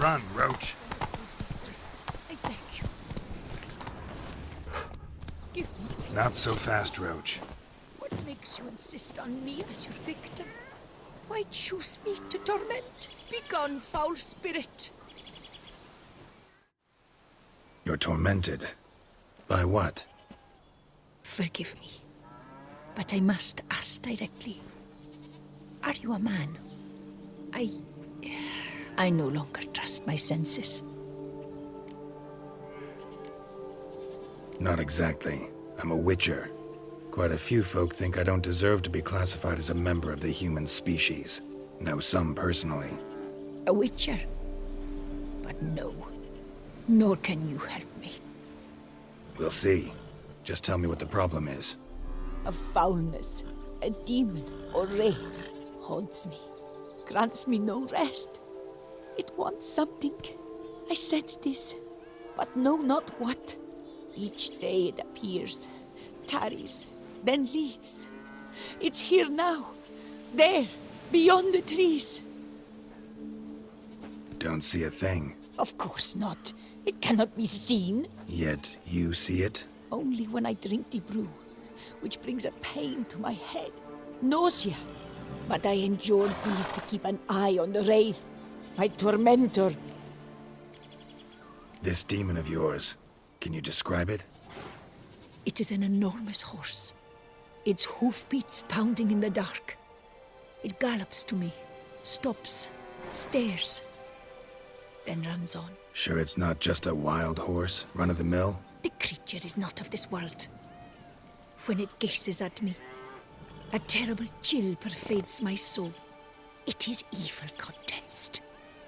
Run, Roach. I beg you. Give me peace. Not so fast, Roach. What makes you insist on me as your victim? Why choose me to torment? Begone, foul spirit. You're tormented. By what? Forgive me, but I must ask directly. Are you a man? I no longer trust my senses. Not exactly. I'm a witcher. Quite a few folk think I don't deserve to be classified as a member of the human species. Know some personally. A witcher? But no. Nor can you help me. We'll see. Just tell me what the problem is. A foulness, a demon or wraith haunts me, grants me no rest. It wants something. I sense this, but know not what. Each day it appears, tarries, then leaves. It's here now, there, beyond the trees. Don't see a thing. Of course not. It cannot be seen. Yet you see it? Only when I drink the brew, which brings a pain to my head, nausea. But I endure these to keep an eye on the wraith, my tormentor. This demon of yours, can you describe it? It is an enormous horse, its hoofbeats pounding in the dark. It gallops to me, stops, stares, then runs on. Sure it's not just a wild horse, run-of-the-mill? The creature is not of this world. When it gazes at me, a terrible chill pervades my soul. It is evil condensed.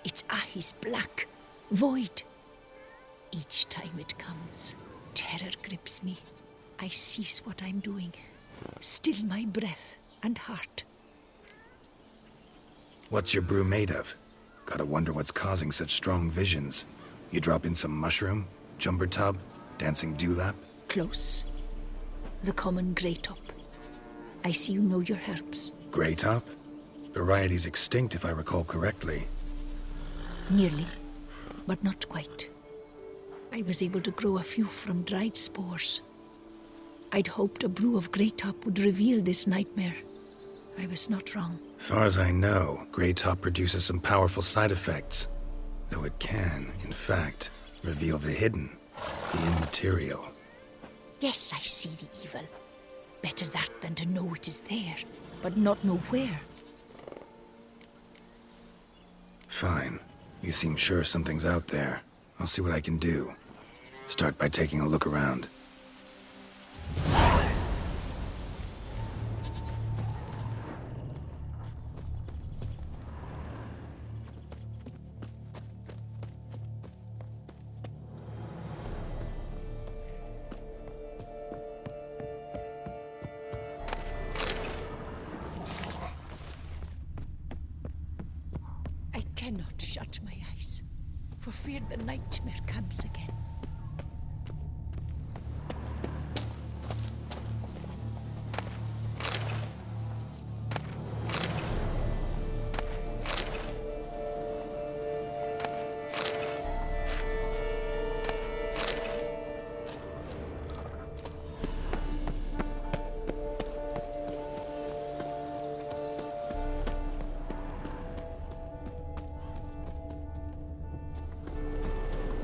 Its eyes black, void. Each time it comes, terror grips me. I cease what I'm doing, still my breath and heart. What's your brew made of? Gotta wonder what's causing such strong visions. You drop in some mushroom, jumper tub, dancing dewlap? Close. The common grey top. I see you know your herbs. Grey top? Variety's extinct if I recall correctly. Nearly, but not quite. I was able to grow a few from dried spores. I'd hoped a brew of grey top would reveal this nightmare. I was not wrong. Far as I know, grey top produces some powerful side effects. Though it can, in fact, reveal the hidden, the immaterial. Yes, I see the evil. Better that than to know it is there, but not know where. Fine. You seem sure something's out there. I'll see what I can do. Start by taking a look around. I cannot shut my eyes, for fear the nightmare comes again.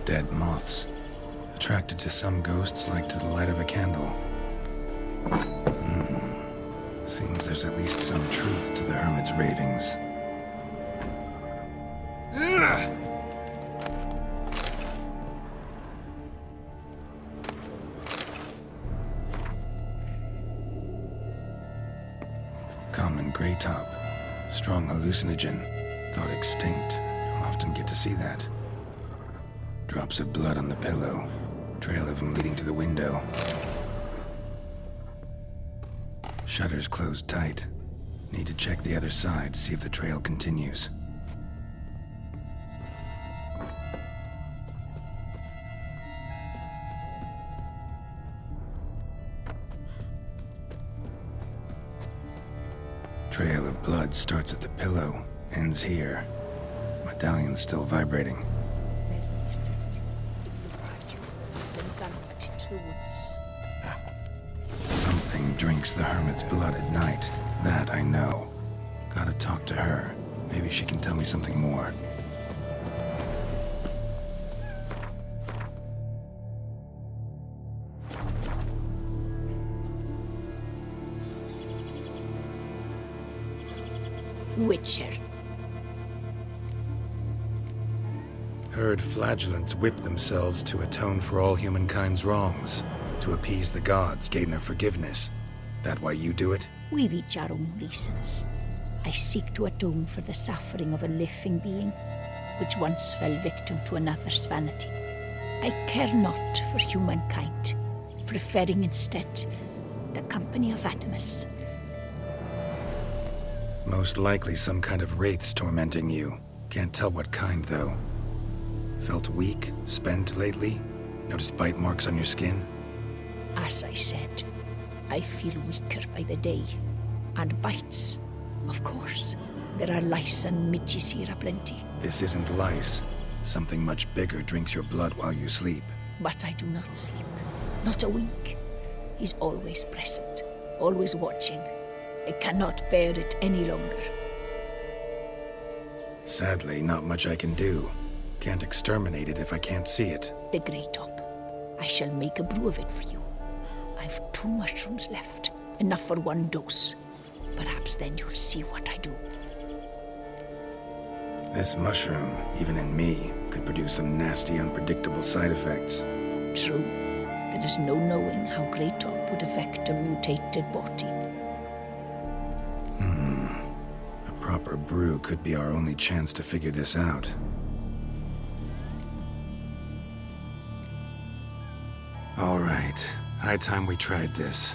Dead moths. Attracted to some ghosts like to the light of a candle. Seems there's at least some truth to the hermit's ravings. Common grey top. Strong hallucinogen. Thought extinct. Don't often get to see that. Drops of blood on the pillow. Trail of them leading to the window. Shutters closed tight. Need to check the other side, see if the trail continues. Trail of blood starts at the pillow, ends here. Medallion's still vibrating. the woods. Something drinks the hermit's blood at night. That I know. Gotta talk to her. Maybe she can tell me something more. Witcher. Heard flagellants whip themselves to atone for all humankind's wrongs. To appease the gods, gain their forgiveness. That why you do it? We've each our own reasons. I seek to atone for the suffering of a living being, which once fell victim to another's vanity. I care not for humankind, preferring instead the company of animals. Most likely some kind of wraiths tormenting you. Can't tell what kind, though. Felt weak, spent lately? Noticed bite marks on your skin? As I said, I feel weaker by the day. And bites, of course. There are lice and midges here aplenty. This isn't lice. Something much bigger drinks your blood while you sleep. But I do not sleep. Not a wink. He's always present, always watching. I cannot bear it any longer. Sadly, not much I can do. Can't exterminate it if I can't see it. The Grey Top. I shall make a brew of it for you. I've 2 mushrooms left. Enough for 1 dose. Perhaps then you'll see what I do. This mushroom, even in me, could produce some nasty, unpredictable side effects. True. There is no knowing how Grey Top would affect a mutated body. A proper brew could be our only chance to figure this out. All right. High time we tried this.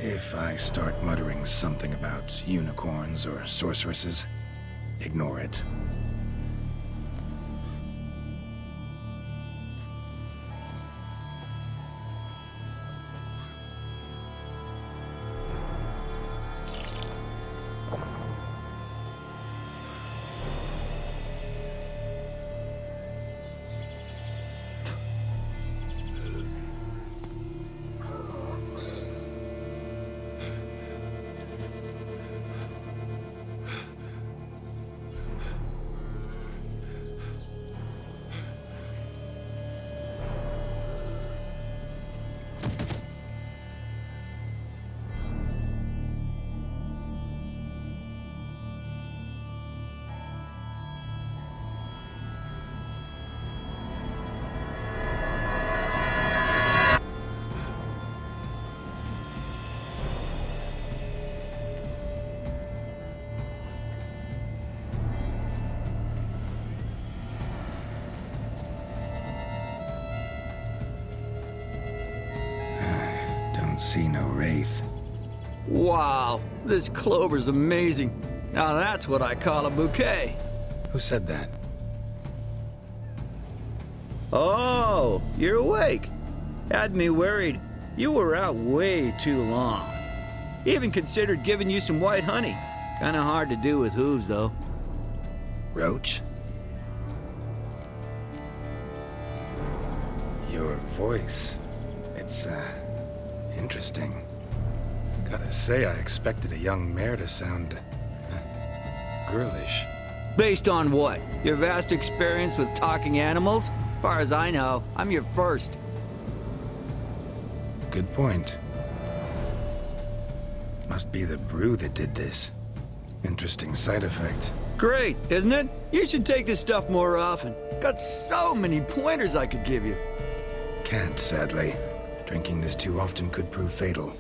If I start muttering something about unicorns or sorceresses, ignore it. See no wraith. Wow, this clover's amazing. Now that's what I call a bouquet. Who said that? Oh, you're awake. Had me worried. You were out way too long. Even considered giving you some white honey. Kinda hard to do with hooves, though. Roach? Your voice. It's, interesting. Gotta say, I expected a young mare to sound... girlish. Based on what? Your vast experience with talking animals? Far as I know, I'm your first. Good point. Must be the brew that did this. Interesting side effect. Great, isn't it? You should take this stuff more often. Got so many pointers I could give you. Can't, sadly. Drinking this too often could prove fatal.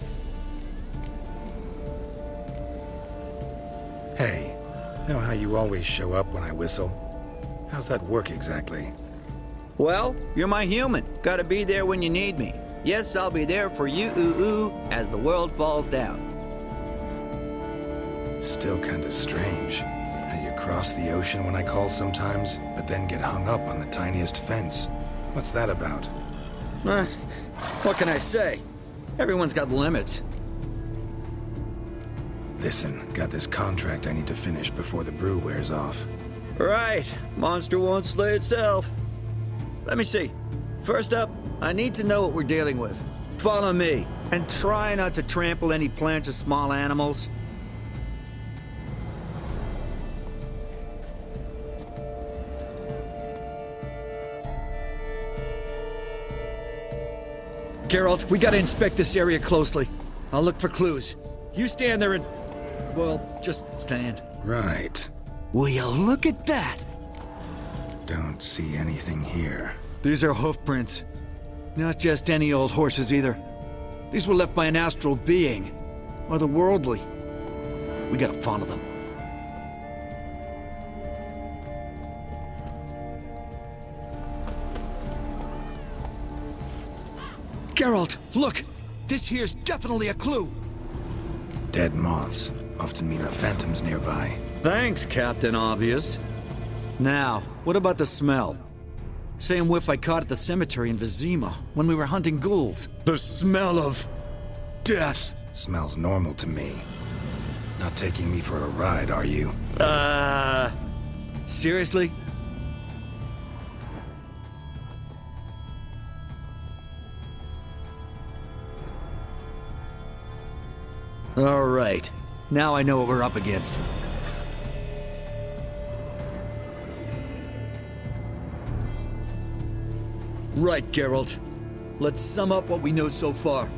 Hey, know how you always show up when I whistle? How's that work exactly? Well, you're my human. Gotta be there when you need me. Yes, I'll be there for you, as the world falls down. Still kinda strange. How you cross the ocean when I call sometimes, but then get hung up on the tiniest fence. What's that about? What can I say? Everyone's got limits. Listen, got this contract I need to finish before the brew wears off. Right. Monster won't slay itself. Let me see. First up, I need to know what we're dealing with. Follow me, and try not to trample any plants or small animals. Geralt, we gotta inspect this area closely. I'll look for clues. You stand there and... well, just stand. Right. Will you look at that? Don't see anything here. These are hoof prints. Not just any old horses either. These were left by an astral being. Otherworldly. We gotta follow them. Geralt, look! This here's definitely a clue! Dead moths often mean a phantom's nearby. Thanks, Captain Obvious. Now, what about the smell? Same whiff I caught at the cemetery in Vizima when we were hunting ghouls. The smell of... death. Smells normal to me. Not taking me for a ride, are you? Seriously? All right. Now I know what we're up against. Right, Geralt. Let's sum up what we know so far.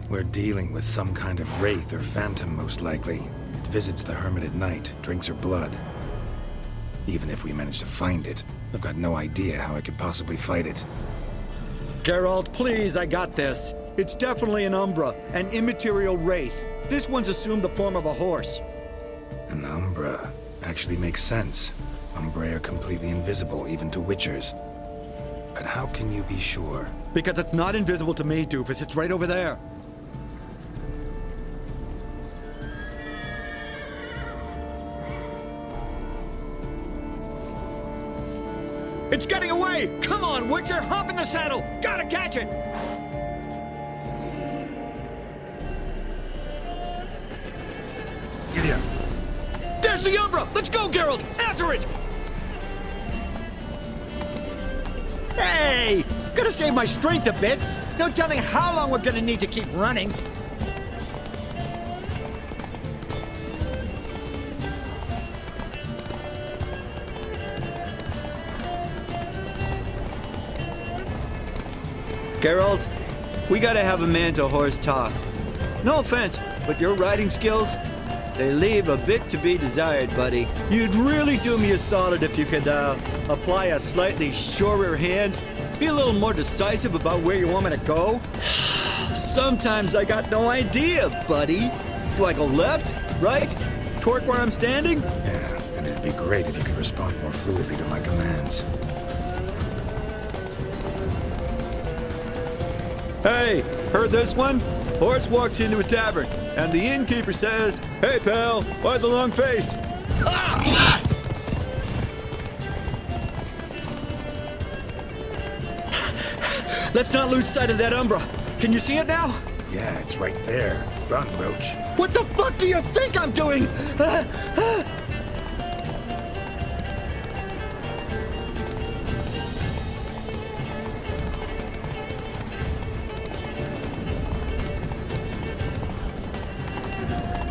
We're dealing with some kind of wraith or phantom, most likely. It visits the hermit at night, drinks her blood. Even if we manage to find it, I've got no idea how I could possibly fight it. Geralt, please, I got this. It's definitely an Umbra, an immaterial wraith. This one's assumed the form of a horse. An Umbra actually makes sense. Umbrae are completely invisible, even to Witchers. But how can you be sure? Because it's not invisible to me, Doofus. It's right over there. It's getting away! Come on, Witcher! Hop in the saddle! Gotta catch it! Giddy up. There's the Umbra! Let's go, Geralt! After it! Hey! Gotta save my strength a bit. No telling how long we're gonna need to keep running. Geralt, we gotta have a man-to-horse talk. No offense, but your riding skills, they leave a bit to be desired, buddy. You'd really do me a solid if you could, apply a slightly surer hand. Be a little more decisive about where you want me to go. Sometimes I got no idea, buddy. Do I go left, right, toward where I'm standing? Yeah, and it'd be great if you could respond more fluidly to my commands. Hey, heard this one? Horse walks into a tavern, and the innkeeper says, "Hey, pal, why the long face?" Let's not lose sight of that Umbra. Can you see it now? Yeah, it's right there. Run, Roach. What the fuck do you think I'm doing? As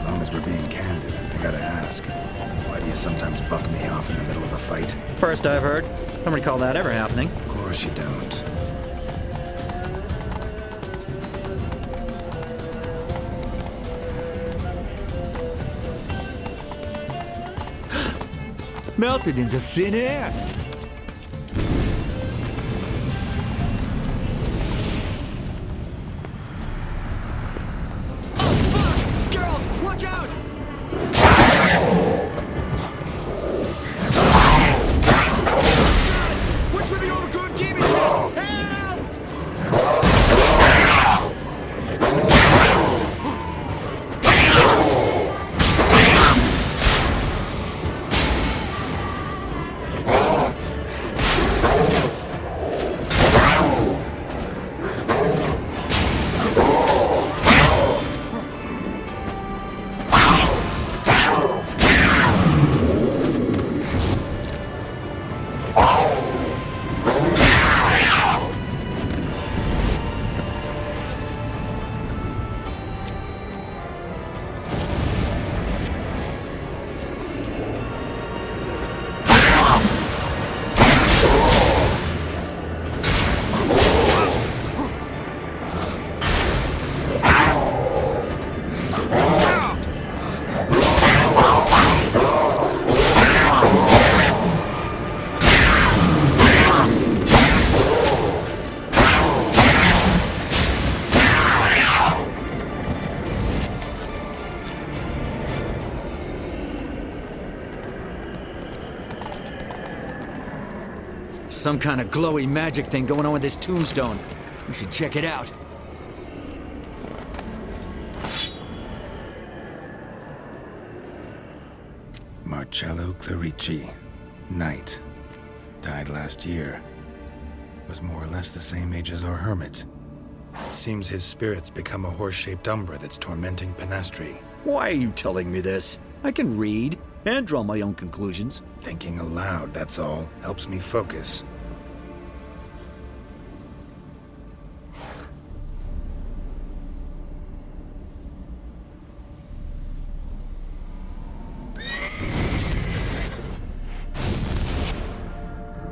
long as we're being candid, I gotta ask. Why do you sometimes buck me off in the middle of a fight? First I've heard. Don't recall that ever happening. Of course you don't. Melted into thin air. Oh, fuck! Geralt, watch out! Guys, watch for the overgrown demon heads! Help! Some kind of glowy magic thing going on with this tombstone. We should check it out. Marcello Clerici, Knight. Died last year. Was more or less the same age as our hermit. Seems his spirit's become a horse-shaped umbra that's tormenting Penastri. Why are you telling me this? I can read and draw my own conclusions. Thinking aloud, that's all. Helps me focus.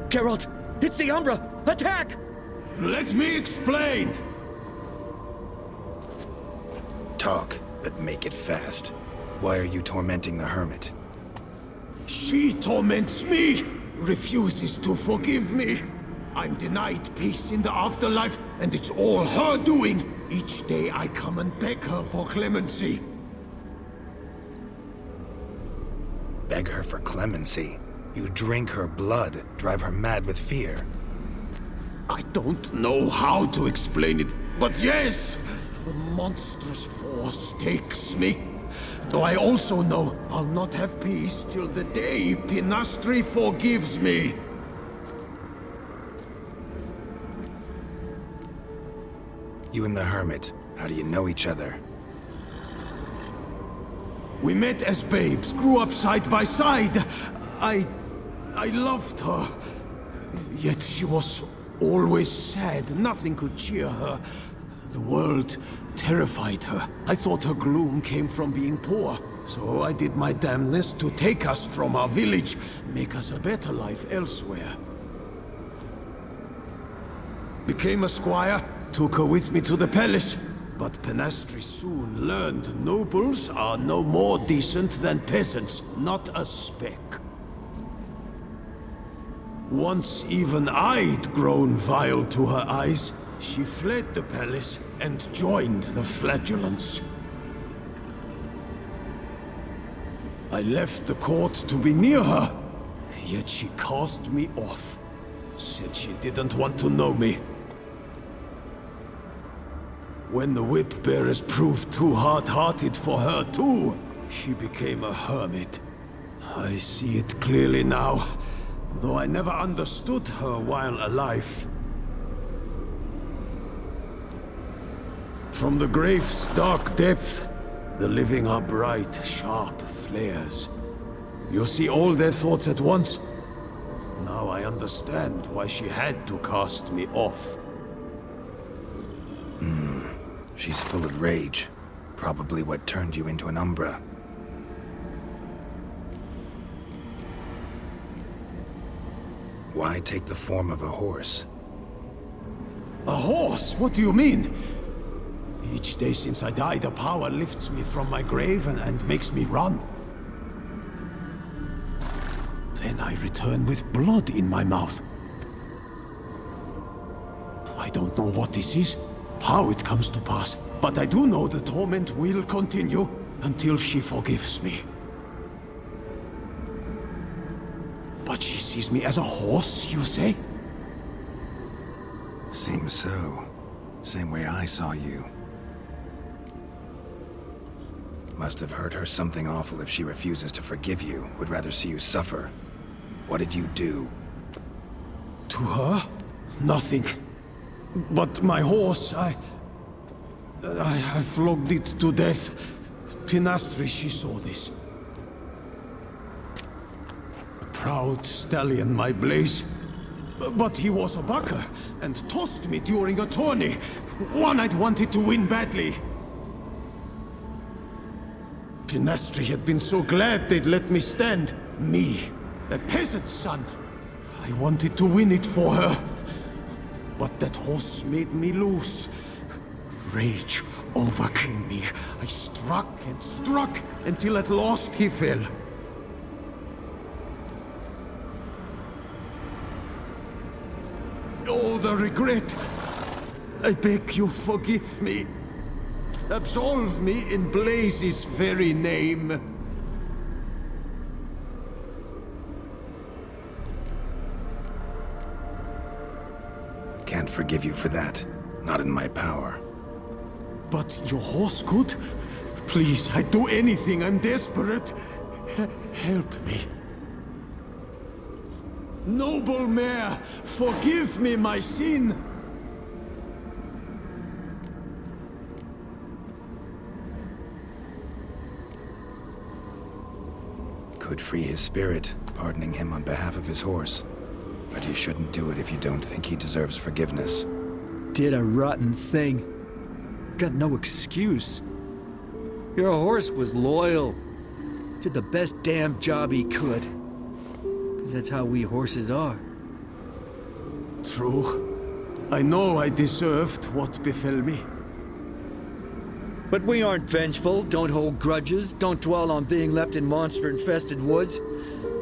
Geralt! It's the Umbra! Attack! Let me explain! Talk, but make it fast. Why are you tormenting the hermit? She torments me, refuses to forgive me. I'm denied peace in the afterlife, and it's all her doing. Each day I come and beg her for clemency. Beg her for clemency? You drink her blood, drive her mad with fear. I don't know how to explain it, but yes, a monstrous force takes me. Though I also know I'll not have peace till the day Penastri forgives me. You and the hermit, how do you know each other? We met as babes, grew up side by side. I loved her. Yet she was always sad. Nothing could cheer her. The world terrified her. I thought her gloom came from being poor. So I did my damnedest to take us from our village, make us a better life elsewhere. Became a squire, took her with me to the palace. But Penastri soon learned nobles are no more decent than peasants, not a speck. Once even I'd grown vile to her eyes, she fled the palace and joined the flagellants. I left the court to be near her, yet she cast me off. Said she didn't want to know me. When the whip-bearers proved too hard-hearted for her too, she became a hermit. I see it clearly now, though I never understood her while alive. From the grave's dark depth, the living are bright, sharp flares. You see all their thoughts at once. Now I understand why she had to cast me off. She's full of rage. Probably what turned you into an Umbra. Why take the form of a horse? A horse? What do you mean? Each day since I died, a power lifts me from my grave and makes me run. Then I return with blood in my mouth. I don't know what this is, how it comes to pass, but I do know the torment will continue until she forgives me. But she sees me as a horse, you say? Seems so. Same way I saw you. Must have hurt her something awful if she refuses to forgive you, would rather see you suffer. What did you do? To her? Nothing. But my horse, I flogged it to death. Penastri, she saw this. Proud stallion, my Blaze. But he was a bucker, and tossed me during a tourney. One I'd wanted to win badly. Penastri had been so glad they'd let me stand. Me, a peasant's son. I wanted to win it for her. But that horse made me loose. Rage overcame me. I struck and struck until at last he fell. Oh, the regret. I beg you forgive me. Absolve me in Blaze's very name. Can't forgive you for that. Not in my power. But your horse could? Please, I'd do anything. I'm desperate. Help me. Noble mare, forgive me my sin. Could free his spirit, pardoning him on behalf of his horse. But you shouldn't do it if you don't think he deserves forgiveness. Did a rotten thing. Got no excuse. Your horse was loyal. Did the best damn job he could. 'Cause that's how we horses are. True. I know I deserved what befell me. But we aren't vengeful, don't hold grudges, don't dwell on being left in monster-infested woods.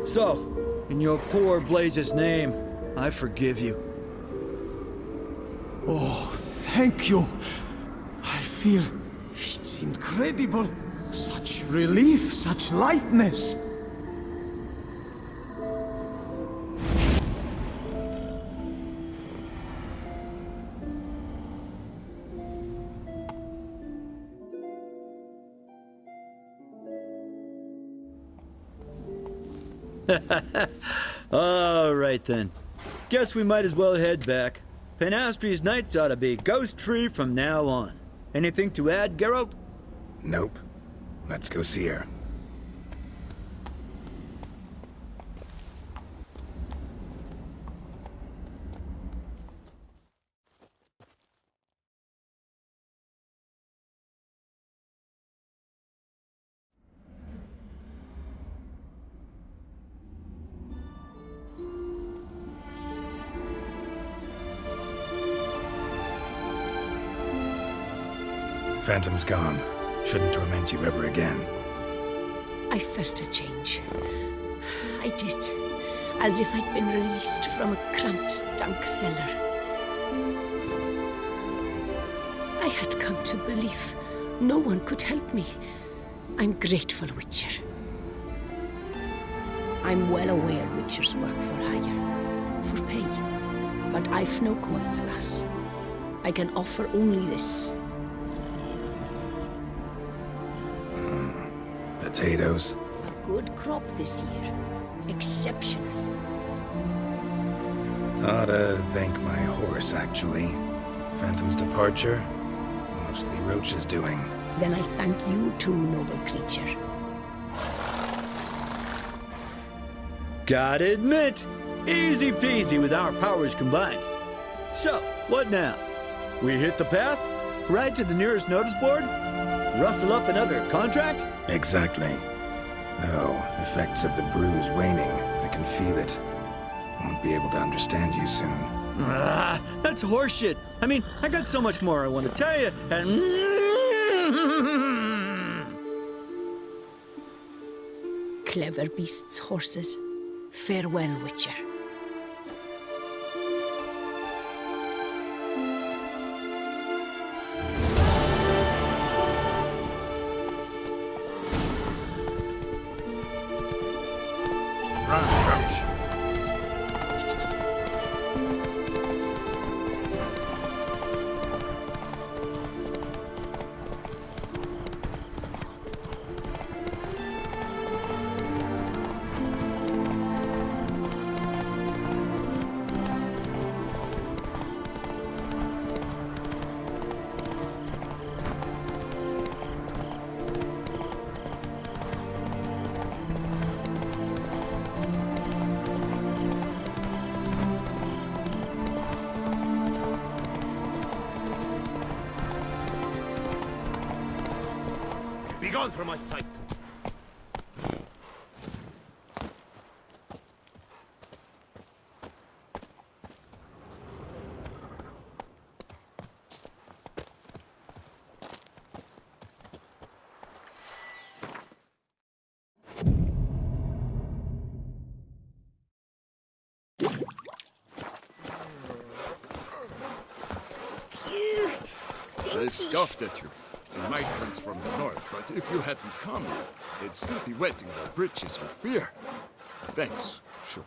So, in your poor Blaze's name, I forgive you. Oh, thank you. I feel it's incredible. Such relief, such lightness. All right then. Guess we might as well head back. Penastry's nights ought to be ghost-free from now on. Anything to add, Geralt? Nope. Let's go see her. Phantom's gone. Shouldn't torment you ever again. I felt a change. I did. As if I'd been released from a cramped, dank cellar. I had come to believe no one could help me. I'm grateful, Witcher. I'm well aware Witchers work for hire, for pay. But I've no coin, alas. I can offer only this. Potatoes. A good crop this year. Exceptional. Ought to thank my horse, actually. Phantom's departure, mostly Roach's doing. Then I thank you too, noble creature. Gotta admit, easy peasy with our powers combined. So, what now? We hit the path? Ride to the nearest notice board? Rustle up another contract? Exactly. Though, effects of the bruise waning. I can feel it. Won't be able to understand you soon. That's horseshit. I mean, I got so much more I want to tell you, and... Clever beasts, horses. Farewell, Witcher. Begone from my sight! They scoffed at you. The migrants from the north, but if you hadn't come, they'd still be wetting their britches with fear. Thanks.